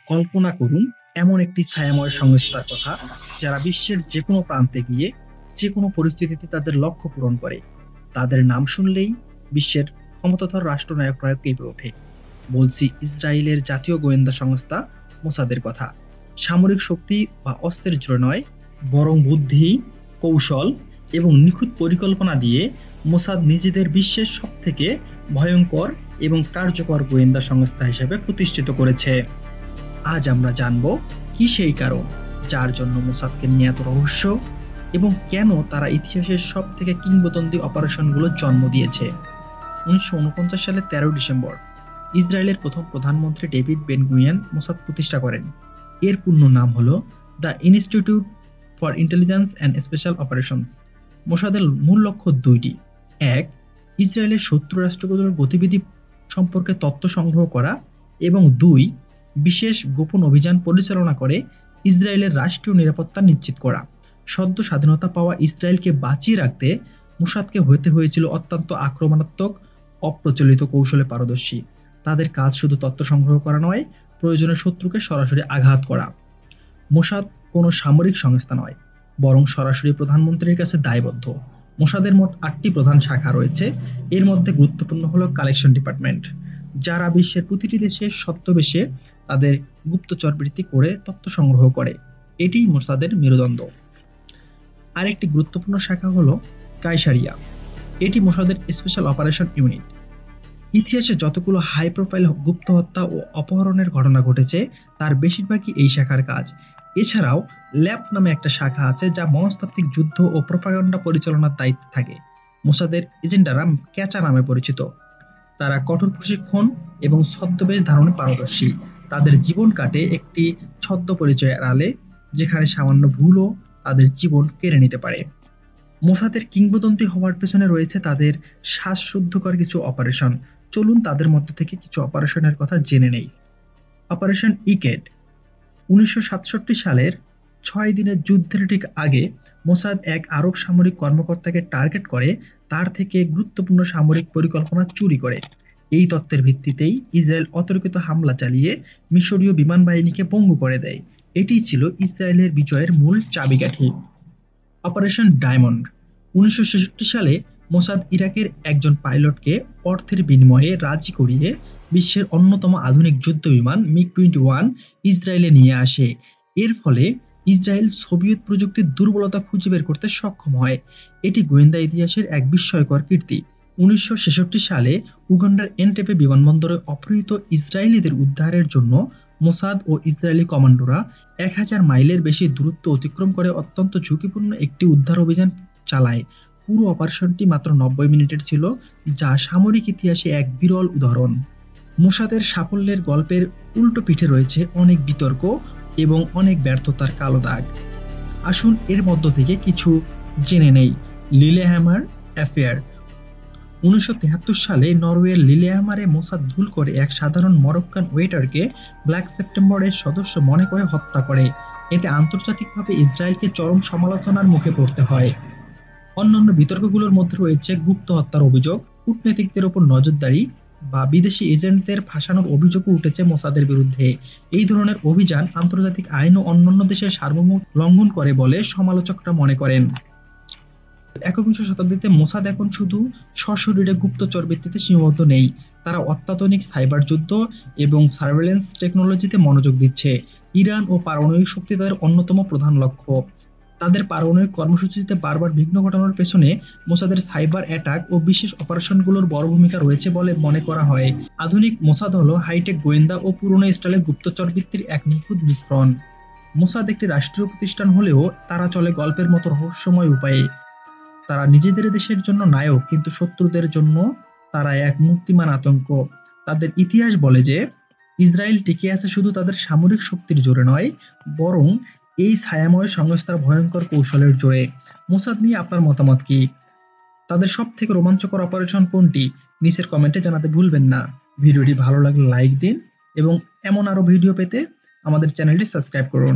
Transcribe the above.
কল্পনা করুন এমন একটি ছায়াময় সংস্থার কথা যারা বিশ্বের যেকোনো প্রান্তে গিয়ে যেকোনো পরিস্থিতিতে তাদের লক্ষ্য পূরণ করে। তাদের নাম শুনলেই বিশ্বের ক্ষমতাধর রাষ্ট্রনায়করা কেঁপে ওঠে। বলছি ইসরায়েলের জাতীয় গোয়েন্দা সংস্থা মোসাদের কথা। সামরিক শক্তি বা অস্ত্রের জোরে নয়, বরং বুদ্ধি, কৌশল এবং নিখুঁত পরিকল্পনা দিয়ে মোসাদ নিজেদের বিশ্বের সবথেকে ভয়ঙ্কর এবং কার্যকর গোয়েন্দা সংস্থা হিসেবে প্রতিষ্ঠিত করেছে। আজ আমরা জানব কি সেই কারণ যার জন্য মোসাদকে নিয়ে এত রহস্য এবং কেন তারা ইতিহাসের সব থেকে কিংবদন্তি অপারেশনগুলো জন্ম দিয়েছে। 1949 সালের 13 ডিসেম্বর ইসরায়েলের প্রথম প্রধানমন্ত্রী ডেভিড বেন গুরিয়ন মোসাদ প্রতিষ্ঠা করেন। এর পূর্ণ নাম হলো the Institute for Intelligence and Special Operations. মোসাদের মূল লক্ষ্য দুইটি: এক, ইসরায়েলের শত্রু রাষ্ট্রগুলোর গতিবিধি সম্পর্কে তথ্য সংগ্রহ করা, এবং দুই, বিশেষ গোপন অভিযান পরিচালনা করে ইসরায়েলের রাষ্ট্রীয় নিরাপত্তা নিশ্চিত করা। সদ্য স্বাধীনতা পাওয়া ইসরায়েলকে বাঁচিয়ে রাখতে মোসাদকে হতে হয়েছিল অত্যন্ত আক্রমণাত্মক, অপ্রচলিত কৌশলে পারদর্শী। তাদের কাজ শুধু তথ্য সংগ্রহ করা নয়, প্রয়োজনে শত্রুকে সরাসরি আঘাত করা। মোসাদ কোনো সামরিক সংস্থা নয়, বরং সরাসরি প্রধানমন্ত্রীর কাছে দায়বদ্ধ। মোসাদের মোট 8টি প্রধান শাখা রয়েছে। এর মধ্যে গুরুত্বপূর্ণ হলো কালেকশন ডিপার্টমেন্ট, যারা বিশ্বের প্রতিটি দেশে ছদ্মবেশে তাদের গুপ্তচরবৃত্তি করে তথ্য সংগ্রহ করে। এটি মোসাদের মেরুদণ্ড। আরেকটি গুরুত্বপূর্ণ শাখা হলো কায়সারিয়া। এটি মোসাদের স্পেশাল অপারেশন ইউনিট। ইতিহাসে যতগুলো হাই প্রোফাইল গুপ্ত হত্যা ও অপহরণের ঘটনা ঘটেছে তার বেশিরভাগই এই শাখার কাজ। এছাড়াও ল্যাব নামে একটা শাখা আছে যা মনস্তাত্ত্বিক যুদ্ধ ও প্রোপাগান্ডা পরিচালনার দায়িত্বে থাকে। মোসাদের এজেন্টরা ক্যাচা নামে পরিচিত। তারা কঠোর প্রশিক্ষণ এবং ছদ্মবেশ ধারণে পারদর্শী। তাদের জীবন কাটে একটি ছদ্ম পরিচয়ের আড়ালে, যেখানে সামান্য ভুলও তাদের জীবন কেড়ে নিতে পারে। মোসাদের কিংবদন্তি হওয়ার পেছনে রয়েছে তাদের শ্বাসরুদ্ধকর কিছু অপারেশন। চলুন তাদের মধ্য থেকে কিছু অপারেশনের কথা জেনে নেই। অপারেশন ইকেড। 1967 সালের 6 দিনের যুদ্ধের ঠিক আগে মোসাদ এক আরব সামরিক কর্মকর্তাকে টার্গেট করে তার থেকে গুরুত্বপূর্ণ সামরিক পরিকল্পনা চুরি করে। এই তথ্যের ভিত্তিতেই ইসরায়েল অতর্কিত হামলা চালিয়ে মিশরীয় বিমান বাহিনীকে পঙ্গু করে দেয়। এটি ছিল ইসরায়েলের বিজয়ের মূল চাবিকাঠি। Operation diamond. 1966 সালে মোসাদ ইরাকের একজন পাইলটকে অর্থের বিনিময়ে রাজি করিয়ে বিশ্বের অন্যতম আধুনিক যুদ্ধবিমান মিগ-21 ইসরায়েলে নিয়ে আসে। এর ফলে ইসরায়েল সোভিয়েত প্রযুক্তির দুর্বলতা খুঁজে বের করতে সক্ষম হয়। এটি গোয়েন্দা ইতিহাসের এক বিস্ময়কর কীর্তি। 1966 সালে উগান্ডার এনটেবে বিমানবন্দরে অপহৃত ইসরায়েলিদের উদ্ধারের জন্য মোসাদ ও ইসরায়েলি কমান্ডোরা 1000 মাইলের বেশি দূরত্ব অতিক্রম করে অত্যন্ত ঝুঁকিপূর্ণ একটি উদ্ধার অভিযান চালায়। পুরো অপারেশনটি মাত্র 90 মিনিটের ছিল, যা সামরিক ইতিহাসে এক বিরল উদাহরণ। মোসাদের সাফল্যের গল্পের উল্টো পিঠে রয়েছে অনেক বিতর্ক এবং অনেক ব্যর্থতার কালো দাগ। আসুন এর মধ্য থেকে কিছু জেনে নেই। লিলেহ্যামার অ্যাফেয়ার। 1973 সালে নরওয়ের লিলেহ্যামারে মোসাদ ভুল করে এক সাধারণ মরক্কান ওয়েটারকে ব্ল্যাক সেপ্টেম্বরের সদস্য মনে করে হত্যা করে। এতে আন্তর্জাতিকভাবে ইসরায়েলকে চরম সমালোচনার মুখে পড়তে হয়। অন্যান্য বিতর্কগুলোর মধ্যে রয়েছে গুপ্ত হত্যার অভিযোগ, কূটনীতিকদের উপর নজরদারি বা বিদেশি এজেন্টদের ফাঁসানোর অভিযোগও উঠেছে মোসাদের বিরুদ্ধে। এই ধরনের অভিযান আন্তর্জাতিক আইন ও অন্যান্য দেশের সার্বভৌম লঙ্ঘন করে বলে সমালোচকরা মনে করেন। একবিংশ শতাব্দীতে মোসাদ এখন শুধু সশরীরে গুপ্তচর ভিত্তিতে সীমাবদ্ধ নেই। তারা অত্যাধুনিক সাইবার যুদ্ধ এবং সার্ভেলেন্স টেকনোলজিতে মনোযোগ দিচ্ছে। ইরান ও পারমাণবিক শক্তি তাদের অন্যতম প্রধান লক্ষ্য। তাদের পারমাণবিক কর্মসূচিতে বারবার বিঘ্ন ঘটানোর পেছনে মোসাদের সাইবার অ্যাটাক ও বিশেষ অপারেশনগুলোর বড় ভূমিকা রয়েছে বলে মনে করা হয়। আধুনিক মোসাদ হলো হাইটেক গোয়েন্দা ও পুরনো স্টাইলের গুপ্তচর বৃত্তির এক নিখুঁত মিশ্রণ। মোসাদ একটি রাষ্ট্রীয় প্রতিষ্ঠান হলেও তারা চলে গল্পের মতো রহস্যময় উপায়ে। তারা নিজেদের দেশের জন্য নায়ক, কিন্তু শত্রুদের জন্য তারা এক মূর্তিমান আতঙ্ক। তাদের ইতিহাস বলে যে ইসরায়েল টিকে আছে শুধু তাদের সামরিক শক্তির জোরে নয়, বরং এই ছায়াময় সংস্থার ভয়ঙ্কর কৌশলের জোরে। মোসাদ নিয়ে আপনার মতামত কি? তাদের সব থেকে রোমাঞ্চকর অপারেশন কোনটি? নিচের কমেন্টে জানাতে ভুলবেন না। ভিডিওটি ভালো লাগলে লাইক দিন এবং এমন আরো ভিডিও পেতে আমাদের চ্যানেলটি সাবস্ক্রাইব করুন।